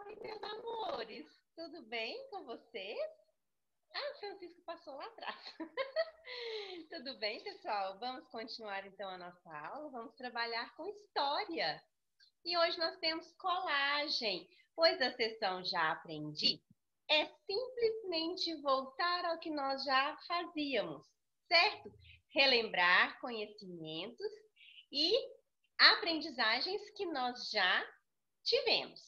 Oi, meus amores, tudo bem com vocês? Ah, o Francisco passou lá atrás. Tudo bem, pessoal? Vamos continuar então a nossa aula. Vamos trabalhar com história. E hoje nós temos colagem, pois a sessão Já Aprendi é simplesmente voltar ao que nós já fazíamos, certo? Relembrar conhecimentos e aprendizagens que nós já tivemos.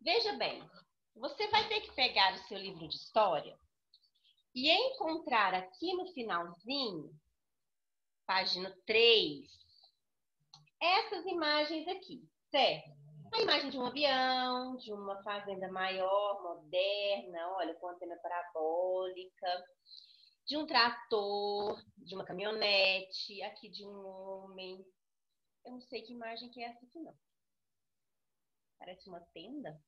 Veja bem, você vai ter que pegar o seu livro de história e encontrar aqui no finalzinho, página 3, essas imagens aqui, certo? A imagem de um avião, de uma fazenda maior, moderna, olha, com antena parabólica, de um trator, de uma caminhonete, aqui de um homem. Eu não sei que imagem que é essa aqui, não. Parece uma tenda.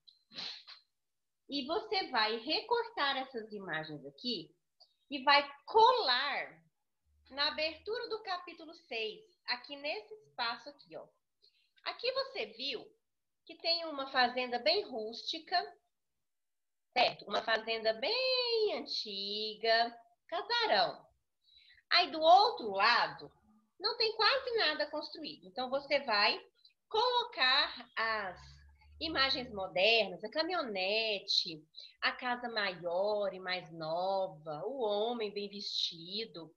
E você vai recortar essas imagens aqui e vai colar na abertura do capítulo 6, aqui nesse espaço aqui, ó. Aqui você viu que tem uma fazenda bem rústica, certo? Uma fazenda bem antiga, casarão. Aí do outro lado, não tem quase nada construído. Então você vai colocar as imagens modernas, a caminhonete, a casa maior e mais nova, o homem bem vestido,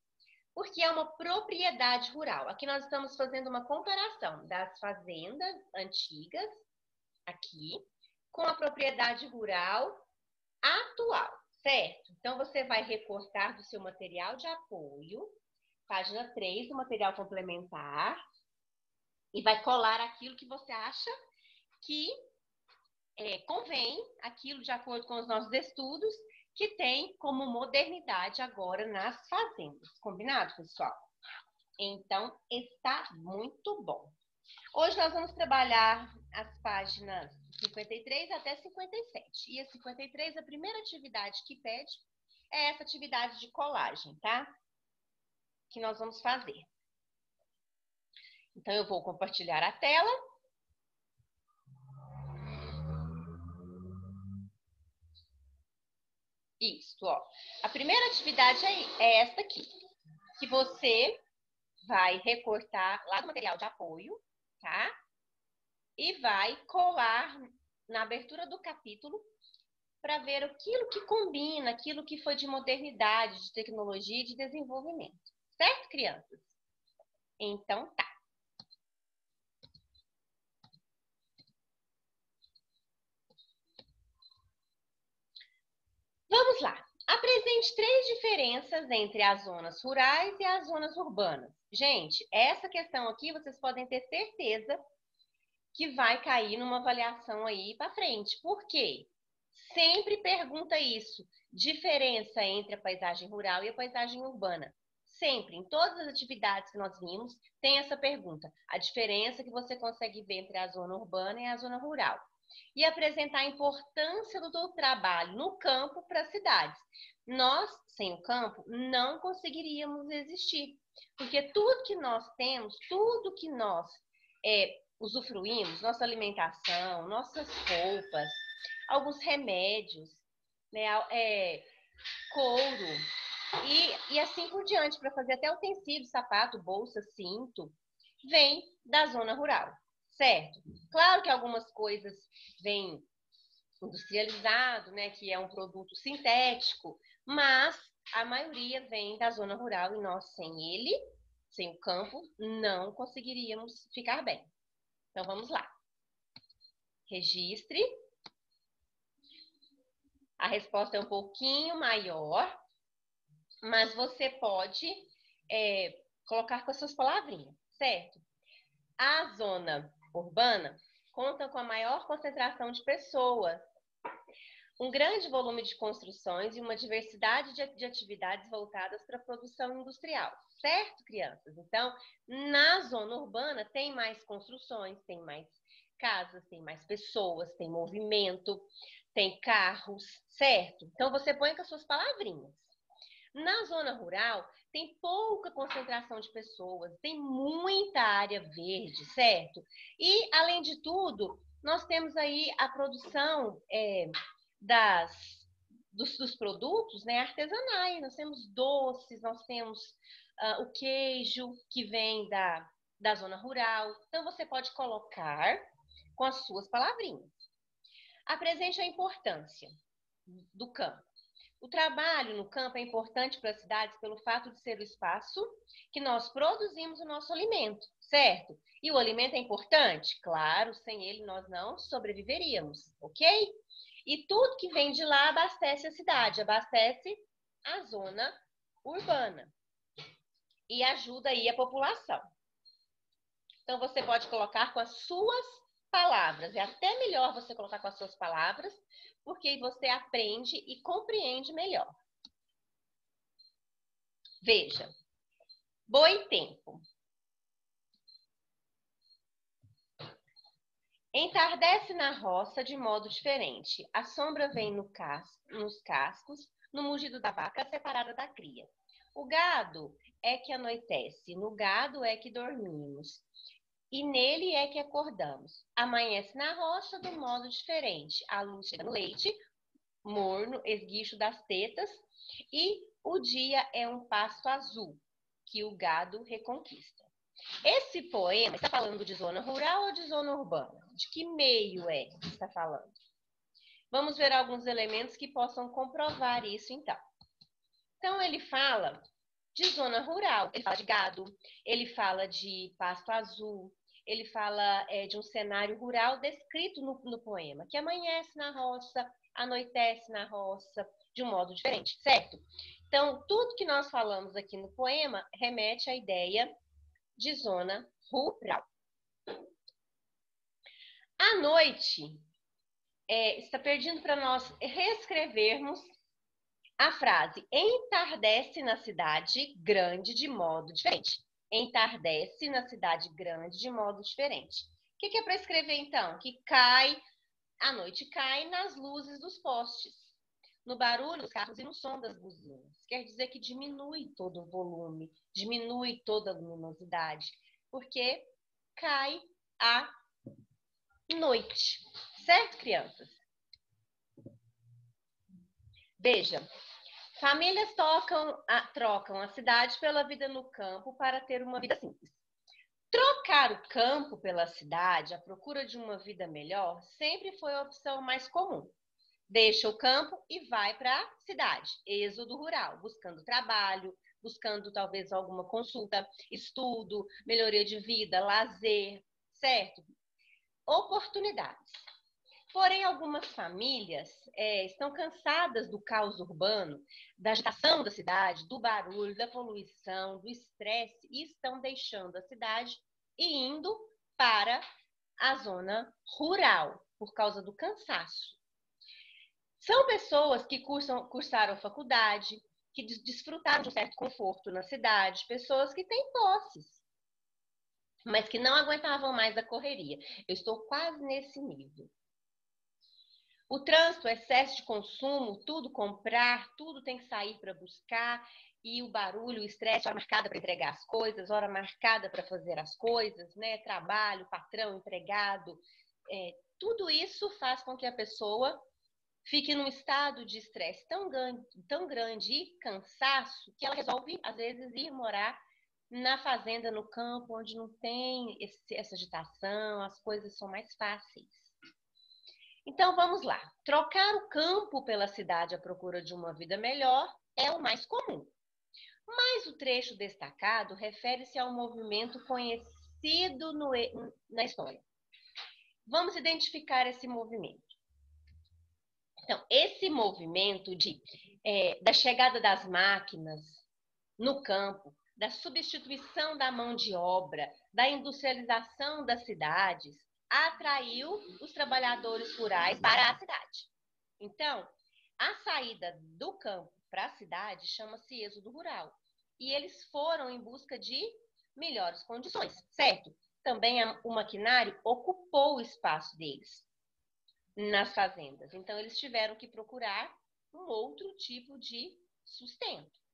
porque é uma propriedade rural. Aqui nós estamos fazendo uma comparação das fazendas antigas, aqui, com a propriedade rural atual, certo? Então você vai recortar do seu material de apoio, página 3 do material complementar, e vai colar aquilo que você acha que convém, aquilo de acordo com os nossos estudos, que tem como modernidade agora nas fazendas. Combinado, pessoal? Então, está muito bom. Hoje nós vamos trabalhar as páginas 53 até 57. E a 53, a primeira atividade que pede é essa atividade de colagem, tá? Que nós vamos fazer. Então, eu vou compartilhar a tela. Isso, ó. A primeira atividade é esta aqui, que você vai recortar lá do material de apoio, tá? E vai colar na abertura do capítulo para ver aquilo que combina, aquilo que foi de modernidade, de tecnologia e de desenvolvimento. Certo, crianças? Então, tá. Vamos lá. Apresente 3 diferenças entre as zonas rurais e as zonas urbanas. Gente, essa questão aqui vocês podem ter certeza que vai cair numa avaliação aí para frente. Por quê? Sempre pergunta isso. Diferença entre a paisagem rural e a paisagem urbana. Sempre, em todas as atividades que nós vimos, tem essa pergunta. A diferença que você consegue ver entre a zona urbana e a zona rural. E apresentar a importância do trabalho no campo para as cidades. Nós, sem o campo, não conseguiríamos existir. Porque tudo que nós temos, tudo que nós usufruímos, nossa alimentação, nossas roupas, alguns remédios, né, couro e assim por diante, para fazer até utensílio, sapato, bolsa, cinto, vem da zona rural, certo? Claro que algumas coisas vêm industrializado, né, que é um produto sintético, mas a maioria vem da zona rural e nós sem ele, sem o campo, não conseguiríamos ficar bem. Então vamos lá. Registre. A resposta é um pouquinho maior, mas você pode colocar com as suas palavrinhas, certo? A zona urbana conta com a maior concentração de pessoas, um grande volume de construções e uma diversidade de atividades voltadas para a produção industrial, certo, crianças? Então, na zona urbana tem mais construções, tem mais casas, tem mais pessoas, tem movimento, tem carros, certo? Então, você põe com as suas palavrinhas. Na zona rural, tem pouca concentração de pessoas, tem muita área verde, certo? E, além de tudo, nós temos aí a produção dos produtos, né, artesanais. Nós temos doces, nós temos o queijo que vem da zona rural. Então, você pode colocar com as suas palavrinhas. Apresente a importância do campo. O trabalho no campo é importante para as cidades pelo fato de ser o espaço que nós produzimos o nosso alimento, certo? E o alimento é importante? Claro, sem ele nós não sobreviveríamos, ok? E tudo que vem de lá abastece a cidade, abastece a zona urbana e ajuda aí a população. Então, você pode colocar com as suas palavras. É até melhor você colocar com as suas palavras, porque você aprende e compreende melhor. Veja. Boi tempo. Entardece na roça de modo diferente. A sombra vem nos cascos, no mugido da vaca separada da cria. O gado é que anoitece, no gado é que dormimos. E nele é que acordamos. Amanhece na roça do modo diferente. A luz chega no leite, morno, esguicho das tetas, e o dia é um pasto azul, que o gado reconquista. Esse poema está falando de zona rural ou de zona urbana? De que meio é que está falando? Vamos ver alguns elementos que possam comprovar isso, então. Então, ele fala de zona rural, ele fala de gado, ele fala de pasto azul, ele fala de um cenário rural descrito no poema, que amanhece na roça, anoitece na roça, de um modo diferente, certo? Então, tudo que nós falamos aqui no poema remete à ideia de zona rural. À noite, está pedindo para nós reescrevermos a frase entardece na cidade grande de modo diferente. Entardece na cidade grande de modo diferente. O que é para escrever, então? Que a noite cai nas luzes dos postes, no barulho dos carros e no som das buzinas. Quer dizer que diminui todo o volume, diminui toda a luminosidade, porque cai a noite. Certo, crianças? Veja, famílias trocam a cidade pela vida no campo para ter uma vida simples. Trocar o campo pela cidade à procura de uma vida melhor sempre foi a opção mais comum. Deixa o campo e vai para a cidade, êxodo rural, buscando trabalho, buscando talvez alguma consulta, estudo, melhoria de vida, lazer, certo? Oportunidades. Porém, algumas famílias estão cansadas do caos urbano, da agitação da cidade, do barulho, da poluição, do estresse, e estão deixando a cidade e indo para a zona rural, por causa do cansaço. São pessoas que cursaram faculdade, que desfrutaram de um certo conforto na cidade, pessoas que têm posses, mas que não aguentavam mais a correria. Eu estou quase nesse nível. O trânsito, o excesso de consumo, tudo comprar, tudo tem que sair para buscar, e o barulho, o estresse, hora marcada para entregar as coisas, hora marcada para fazer as coisas, né? Trabalho, patrão, empregado, tudo isso faz com que a pessoa fique num estado de estresse tão grande e cansaço que ela resolve, às vezes, ir morar na fazenda, no campo, onde não tem essa agitação, as coisas são mais fáceis. Então, vamos lá. Trocar o campo pela cidade à procura de uma vida melhor é o mais comum. Mas o trecho destacado refere-se a um movimento conhecido na história. Vamos identificar esse movimento. Então, esse movimento da chegada das máquinas no campo, da substituição da mão de obra, da industrialização das cidades, atraiu os trabalhadores rurais para a cidade. Então, a saída do campo para a cidade chama-se êxodo rural. E eles foram em busca de melhores condições, certo? Também o maquinário ocupou o espaço deles nas fazendas. Então, eles tiveram que procurar um outro tipo de sustento.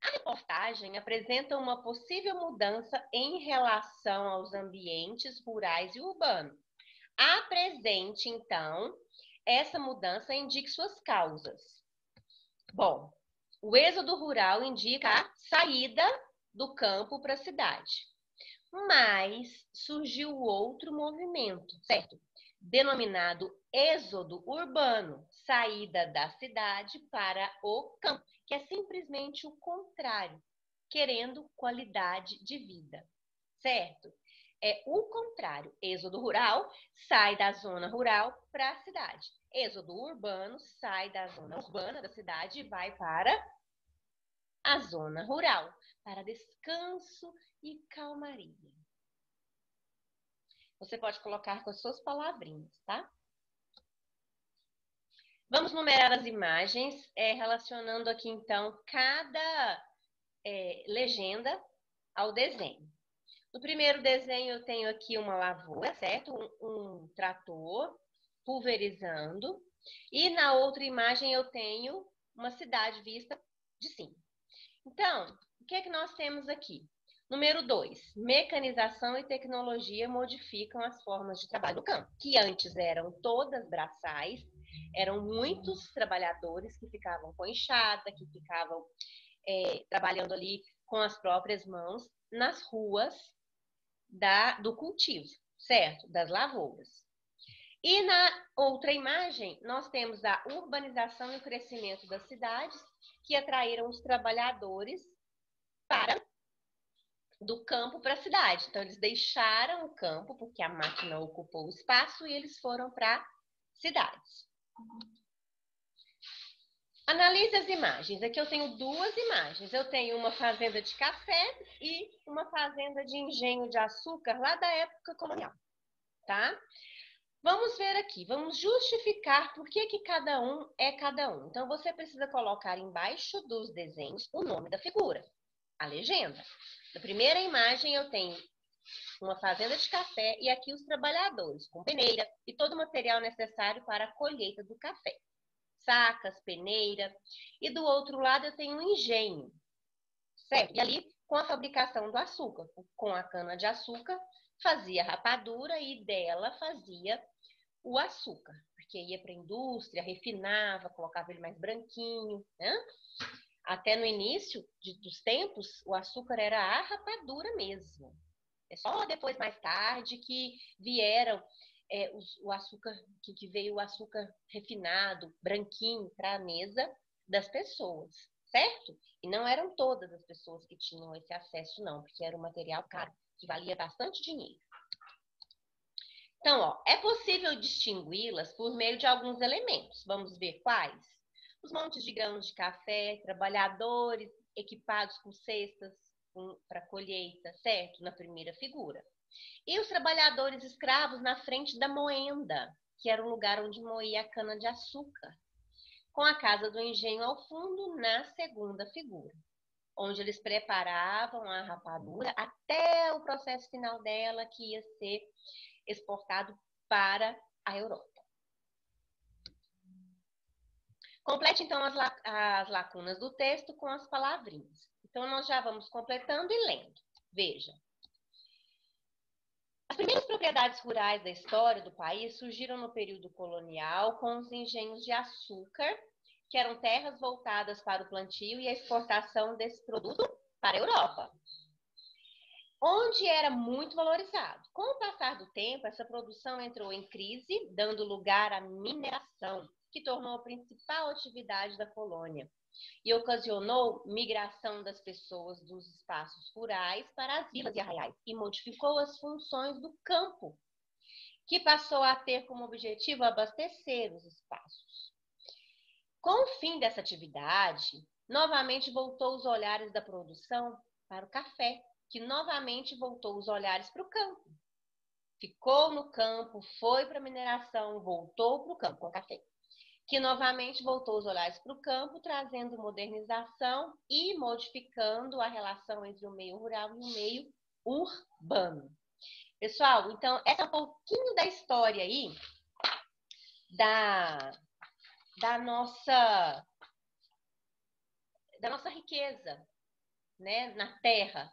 A reportagem apresenta uma possível mudança em relação aos ambientes rurais e urbanos. Apresente, então, essa mudança e indique suas causas. Bom, o êxodo rural indica a saída do campo para a cidade. Mas surgiu outro movimento, certo? Denominado êxodo urbano, saída da cidade para o campo, que é simplesmente o contrário, querendo qualidade de vida, certo? É o contrário, êxodo rural sai da zona rural para a cidade. Êxodo urbano sai da zona urbana da cidade e vai para a zona rural, para descanso e calmaria. Você pode colocar com as suas palavrinhas, tá? Vamos numerar as imagens, relacionando aqui, então, cada legenda ao desenho. No primeiro desenho, eu tenho aqui uma lavoura, certo? Um trator pulverizando. E na outra imagem, eu tenho uma cidade vista de cima. Então, o que é que nós temos aqui? Número 2, mecanização e tecnologia modificam as formas de trabalho do campo, que antes eram todas braçais, eram muitos trabalhadores que ficavam com enxada, que ficavam trabalhando ali com as próprias mãos nas ruas do cultivo, certo? Das lavouras. E na outra imagem, nós temos a urbanização e o crescimento das cidades, que atraíram os trabalhadores do campo para a cidade. Então, eles deixaram o campo, porque a máquina ocupou o espaço, e eles foram para cidades. Analise as imagens. Aqui eu tenho duas imagens. Eu tenho uma fazenda de café e uma fazenda de engenho de açúcar lá da época colonial, tá? Vamos ver aqui, vamos justificar por que cada um é cada um. Então, você precisa colocar embaixo dos desenhos o nome da figura, a legenda. Na primeira imagem, eu tenho uma fazenda de café e aqui os trabalhadores, com peneira e todo o material necessário para a colheita do café. Sacas, peneira. E do outro lado, eu tenho um engenho, certo? E ali, com a fabricação do açúcar, com a cana de açúcar, fazia rapadura e dela fazia o açúcar, porque ia para a indústria, refinava, colocava ele mais branquinho, né? Até no início dos tempos, o açúcar era a rapadura mesmo. É só depois, mais tarde, que vieram o açúcar, que veio o açúcar refinado, branquinho, para a mesa das pessoas, certo? E não eram todas as pessoas que tinham esse acesso, não, porque era um material caro, que valia bastante dinheiro. Então, ó, é possível distingui-las por meio de alguns elementos. Vamos ver quais? Os montes de grãos de café, trabalhadores equipados com cestas para colheita, certo? Na primeira figura. E os trabalhadores escravos na frente da moenda, que era o lugar onde moía a cana-de-açúcar, com a casa do engenho ao fundo na segunda figura, onde eles preparavam a rapadura até o processo final dela, que ia ser exportado para a Europa. Complete, então, as lacunas do texto com as palavrinhas. Então, nós já vamos completando e lendo. Veja. As primeiras propriedades rurais da história do país surgiram no período colonial com os engenhos de açúcar, que eram terras voltadas para o plantio e a exportação desse produto para a Europa, onde era muito valorizado. Com o passar do tempo, essa produção entrou em crise, dando lugar à mineração, que tornou a principal atividade da colônia e ocasionou migração das pessoas dos espaços rurais para as vilas e arraiais e modificou as funções do campo, que passou a ter como objetivo abastecer os espaços. Com o fim dessa atividade, novamente voltou os olhares da produção para o café, que novamente voltou os olhares para o campo. Ficou no campo, foi para a mineração, voltou para o campo com o café. Que novamente voltou os olhares para o campo, trazendo modernização e modificando a relação entre o meio rural e o meio urbano. Pessoal, então, essa é um pouquinho da história aí da nossa riqueza, né, na terra,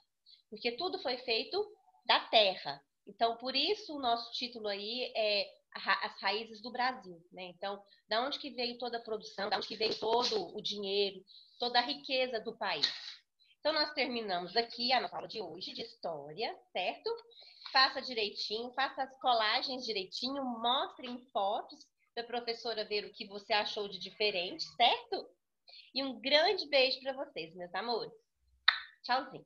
porque tudo foi feito da terra. Então, por isso o nosso título aí é As Raízes do Brasil, né? Então, da onde que veio toda a produção, da onde que veio todo o dinheiro, toda a riqueza do país. Então, nós terminamos aqui a nossa aula de hoje de história, certo? Faça direitinho, faça as colagens direitinho, mostre em fotos para a professora ver o que você achou de diferente, certo? E um grande beijo para vocês, meus amores. Tchauzinho.